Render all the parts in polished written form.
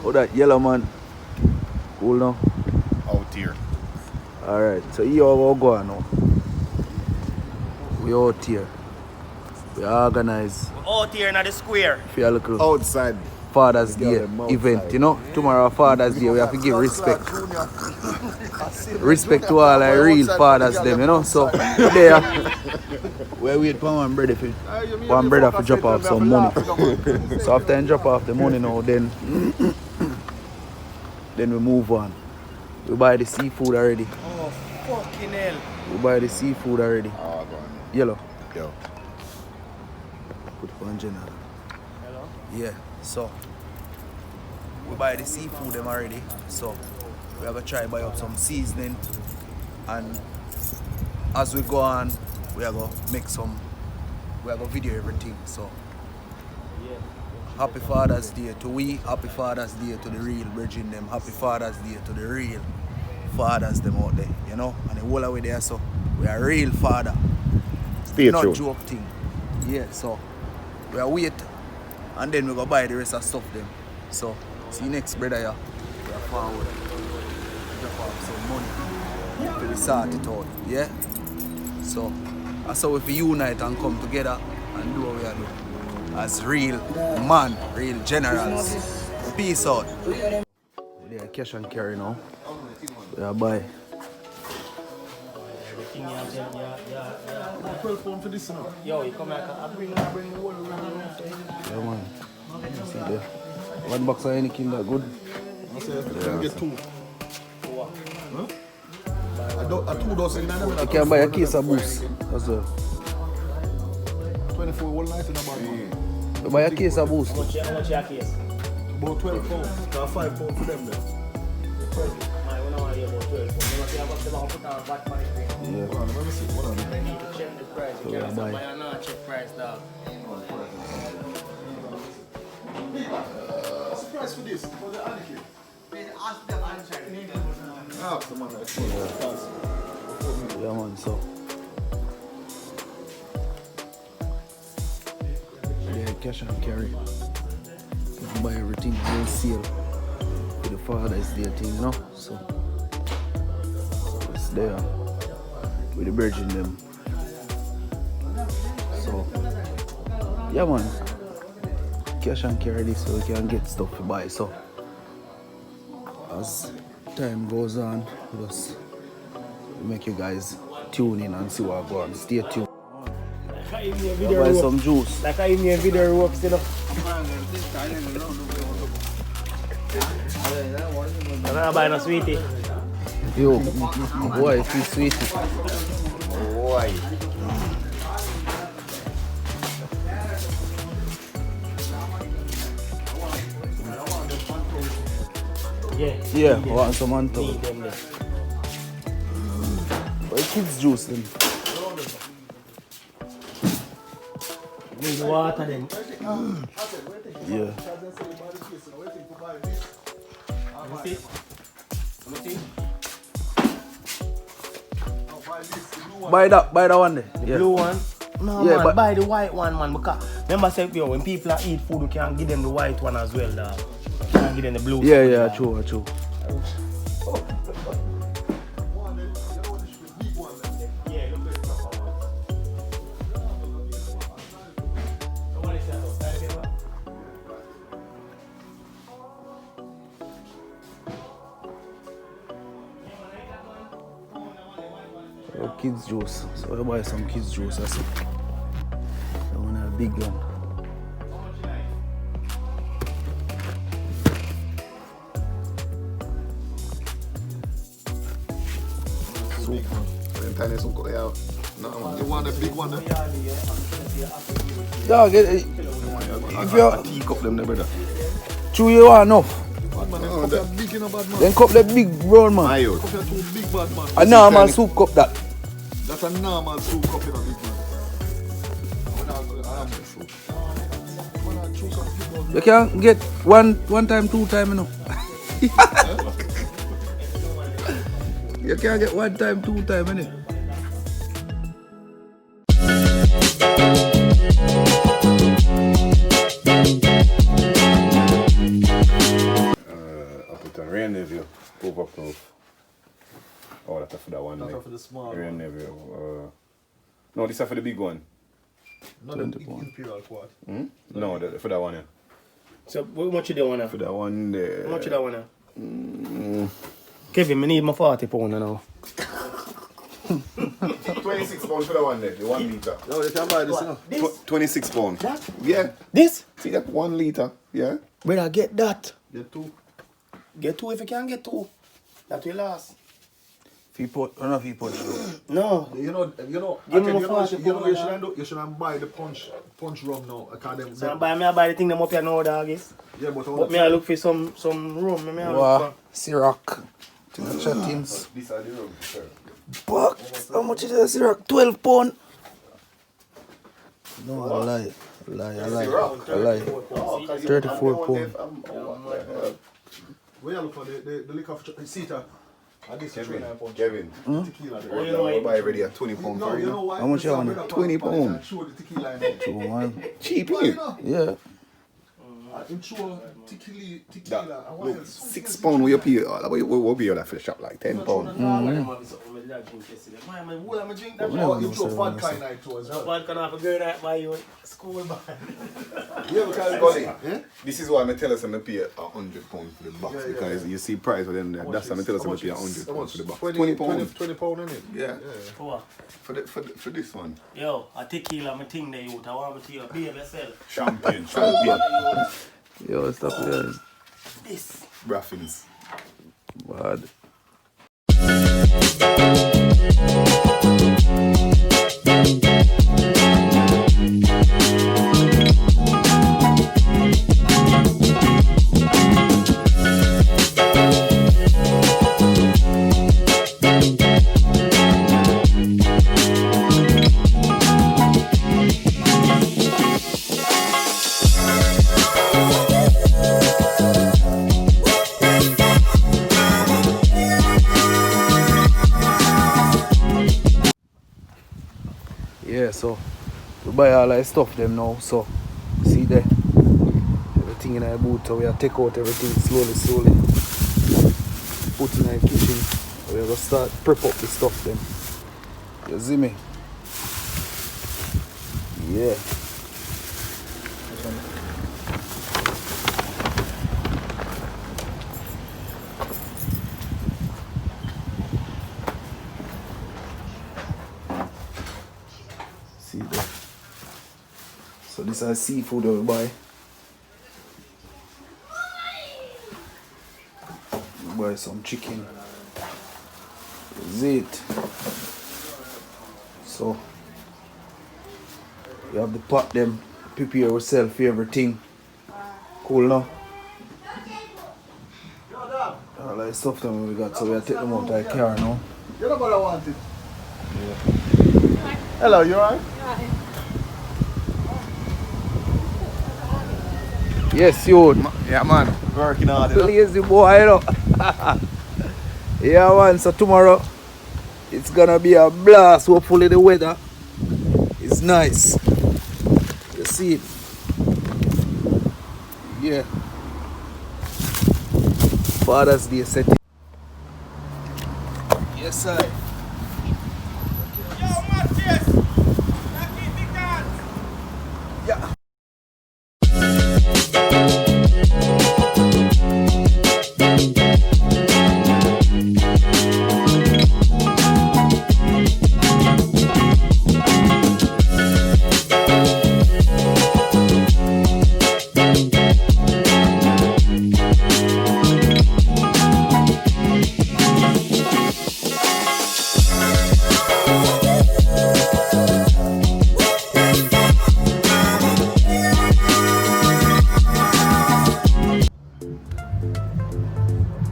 Oh, that yellow man. Cool now. Out here. Alright, so here we go now. We out here. We organize. We're out here in the square. For a little Outside. Father's Day event, you know. Tomorrow Father's Day, we have to give respect. Respect to all our real fathers them, you know. So there we wait for one brother to drop off some money. So after I drop off the money now, then we move on. We buy the seafood already. Oh, fucking hell. We buy the seafood already. Oh, go on. Yellow. Yo. Put it on general. Hello? Yeah, so we buy the seafood them already. So we have to try buy up some seasoning, and as we go on, we are gonna make some. We are gonna video everything. So happy Father's Day to we. Happy Father's Day to the real virgin them. Happy Father's Day to the real fathers them out there. You know, and the whole away there. So we are real father. Stay Not true. joke thing. Yeah. So we are wait, and then we go buy the rest of stuff them. So see you next brother yeah. We are forward. Drop off some money. To sort it out. Yeah. So that's how we unite and come together and do what we are doing. As real man, real generals. Peace out. Yeah, cash and carry now. We are buy. 12 pounds for this now. Yo, you come here, I bring the whole around. Yeah man. See there. One box of any kind that good. I say, you can get two. Huh? I 2 dozen. You can buy a case of boost as well. 24 whole night in a bag. You buy a case of boost. How much your case? About 12 pounds. 5 pounds for them there. I don't know about 12. Remember, if you have to put on bad money. Yeah. Hold on, let me see. Hold on. I need to check the price. You can't buy. buy and not check price, dog. What's the price for this? For the antique? Ah, the man. Yeah man, so. Yeah, cash and carry. You can buy everything wholesale. With the Father's Day thing, you know? So it's there. With the virgin them. So yeah man. Cash and carry this so we can get stuff to buy. So as time goes on, we just make you guys tune in and see what goes on. Stay tuned. Buy some juice. Like I in video works, you know. I'm not buying a sweetie. Yo, boy, feel sweet. Boy. Yeah, I want some Anto. Need them there. Buy kids juice then. Need water then. Yeah. Buy that one there. Yeah. Blue one? No Yeah, man, but- buy the white one man. Because remember say yo, when people eat food, we can give them the white one as well, dog. We can give them the blue Yeah, one, yeah, dog. true. Kids juice. So I buy some kids juice. That's it. I want a big one. Tiny some yeah. No, you want the big one there? Dog, if you teacup them there, brother. chew you want enough, Bad man, cup that big in a bad man. then cup the big brown man. Ayo. Cup that too big bad man. A normal soup cup that. That's a normal soup cup in a big man. You can get one time, 2 time, you know. You can get 1 time, 2 time, innit? Area Neville. Overproof. Oh, that's for that one. That's for the small Area one. Neville. No, this is for the big one. Not the Imperial quad. No, for that one, yeah. So, how much you do want For that one there. How much you do want Kevin, I need my 40 pound now. 26 pounds for that one there, the 1 litre. No, they can buy this now. This? 26 pounds. That? Yeah. This? See that 1 litre? Yeah. Brother, get that. Get 2. Get 2 if you can get 2. That will last. Enough you put No. You know, Give me okay, my 40 pound, you shouldn't buy the punch rum now. So I buy the thing them up here now, doggies. Yeah, But me I look for some rum. Me I look Wow, Ciroc. To the chat teams. These are the room, sir. Bucks. How much is that Ciroc? 12 pound. No, I lie. I lie. 34 pound. Where you look for the liquor for Sita? This is 29 pounds. Kevin. Tequila. Oh, you know I buy already at 20 pounds No, for you know you. why? How much you want? 20 pound. Show the tequila in there. 2-1. Cheap, Well, innit? you know, Yeah. I'm sure tequila. That, And what look, else? 6 pounds will you pay? What be that for the shop? Like 10 pounds. Oh, you throw vodka in it too as well. Vodka not for girl that buy you school bag. Yeah, because Gully, eh? this is why I tell us I'm pay £100 for the box Yeah, because you see price with them there. That's why I tell us I'm pay £100 for the box. 20 pounds. 20 pound in it. Yeah. For what? For this one. Yo, a tequila, my thing there, you. I want me to you. Behave yourself. Champagne. Yo, stop there. This. Raffins. Bad. Yeah, so we buy all our stuff them now, so see there everything in our boot, so we are take out everything slowly put in our kitchen. We are gonna start prep up the stuff them. You see me? Yeah. See there. So this is seafood that we buy. We buy some chicken. That's it. So we have the pot them, prepare ourselves for everything. Cool now. All that stuff them we got, so we are take them out of the car now. You know what I wanted? Yeah. Hello, you alright? Yes, you. Yeah, man. Working hard. Lazy boy, you know. Yeah, man. So tomorrow it's gonna be a blast. Hopefully the weather is nice. You see it? Yeah. Father's Day setting. Yes, sir. Yeah.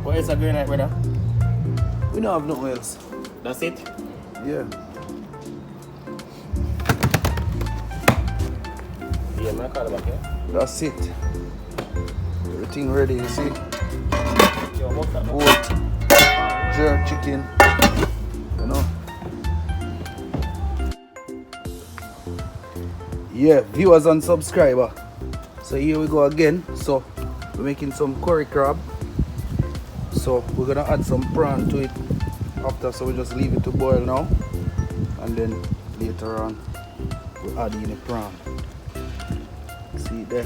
What else are going on, brother? We don't have nothing else. That's it? Yeah. Yeah, man, I call it back, yeah? That's it. Everything ready, you see? Yo, what's that? Goat, jerk chicken, you know. Yeah, viewers and subscriber. So here we go again. So we're making some curry crab, So we're gonna add some prawn to it after, so we just leave it to boil now, and then later on we'll add in the prawn. See it there?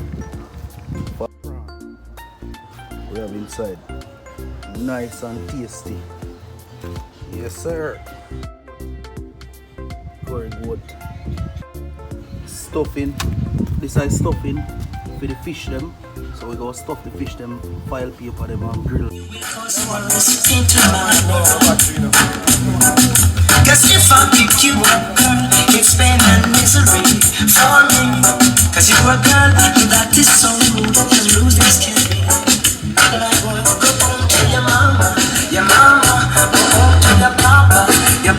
Prawn we have inside. Nice and tasty. Yes sir. Very good. Stuffing. This is stuffing for the fish them. So we go stuff the fish them, file paper them and grill. Cause if I pick you up, girl, it's pain and misery for me. Cause you a girl that is so rude, just lose this can be. Like go home to your mama, go home to your papa, your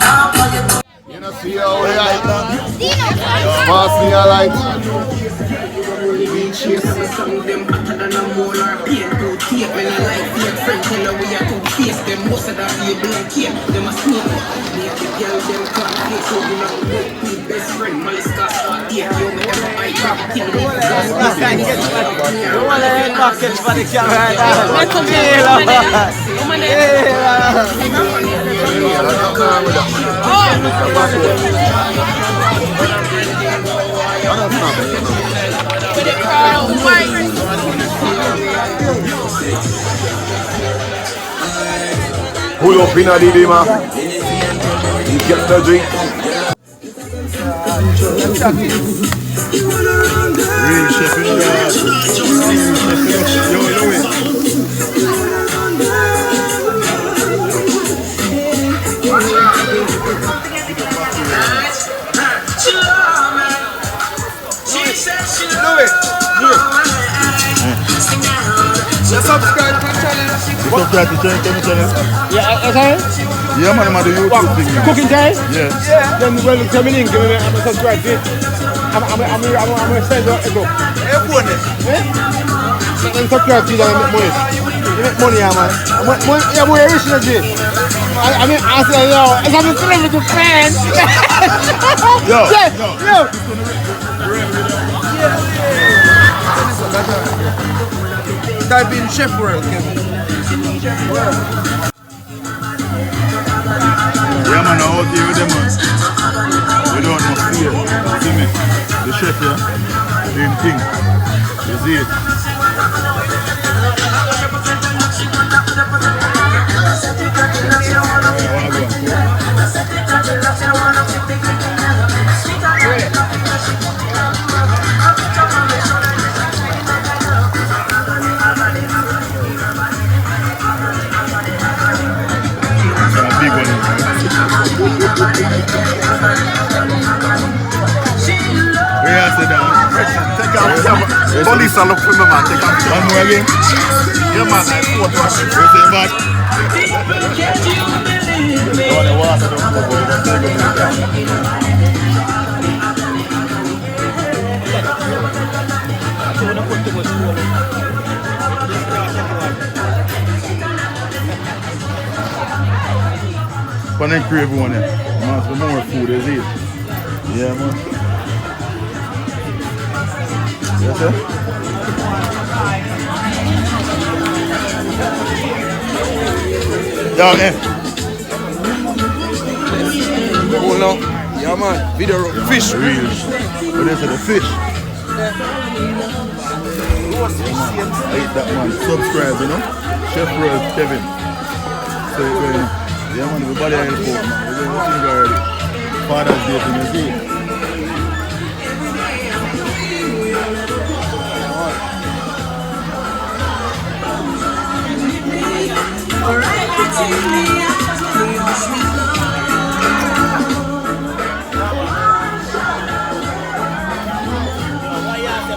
You know, see how we like that? Pass me a light. Some of them better than a mole or pain. Too tape when I like fake friend. Tell her we are too face. Them most of that you blank here. Them a snake. Make the girl them can't face. So you know the best friend. Maliska start here. You may ever eye crap. Think they don't want to let market for the camera. Let's go. Pull up in a DD, man. You get the drink. Real chef in Subscribe to the channel. Subscribe to the channel. Yeah, okay. Yeah, man, I'm at the YouTube thing. Cooking time? Yeah. Then well, tell me link, I'm a subscribe to it. I'm gonna send it go. Then subscribe to it and make money. You make money, man. Yeah, boy, you're rich in the I mean, I say, yo, it's a celebrity friend. Yo. Type in Chef World, Kevin. Yeah, man, I'm out here with them, man. We don't know fear. See me? The chef, yeah? Doing thing. You see it? Big one. Where I sit down? Take out. Police are looking for me, man. Take out. One more again. Yeah, man. I fought one. Where's the back? Oh, the water But I crave one there. Man, for more food is it. Yeah, man. Yes, sir? Down there. Oh no. Yeah man, video fish. Real. But this is the fish. I eat that man. Subscribe, you know. Chef World Kevin. So yeah man, everybody I help out, man. We're doing nothing already. Father's Day thing, you see.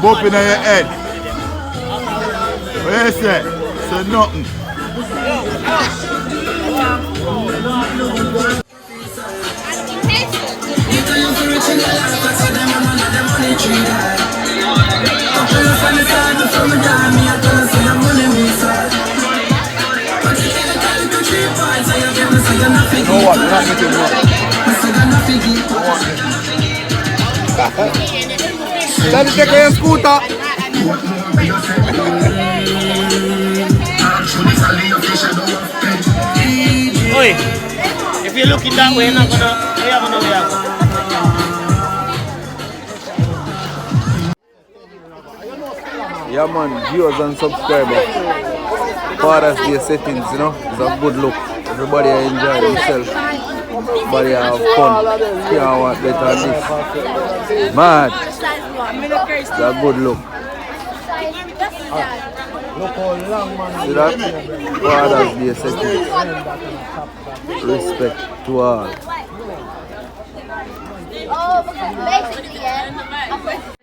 Bump in your head. What you say? Say nothing. You know what? You're not getting Let me take your scooter. way. If you're looking that way, you're not gonna. You're gonna know where you go. Yeah man, viewers and subscribers. Father's Day settings, you know, it's a good look. Everybody enjoy themselves. Everybody have fun. Can't want better than this. Man, it's a good look. See that? Father's Day settings. Respect to all. Oh, basically, yeah.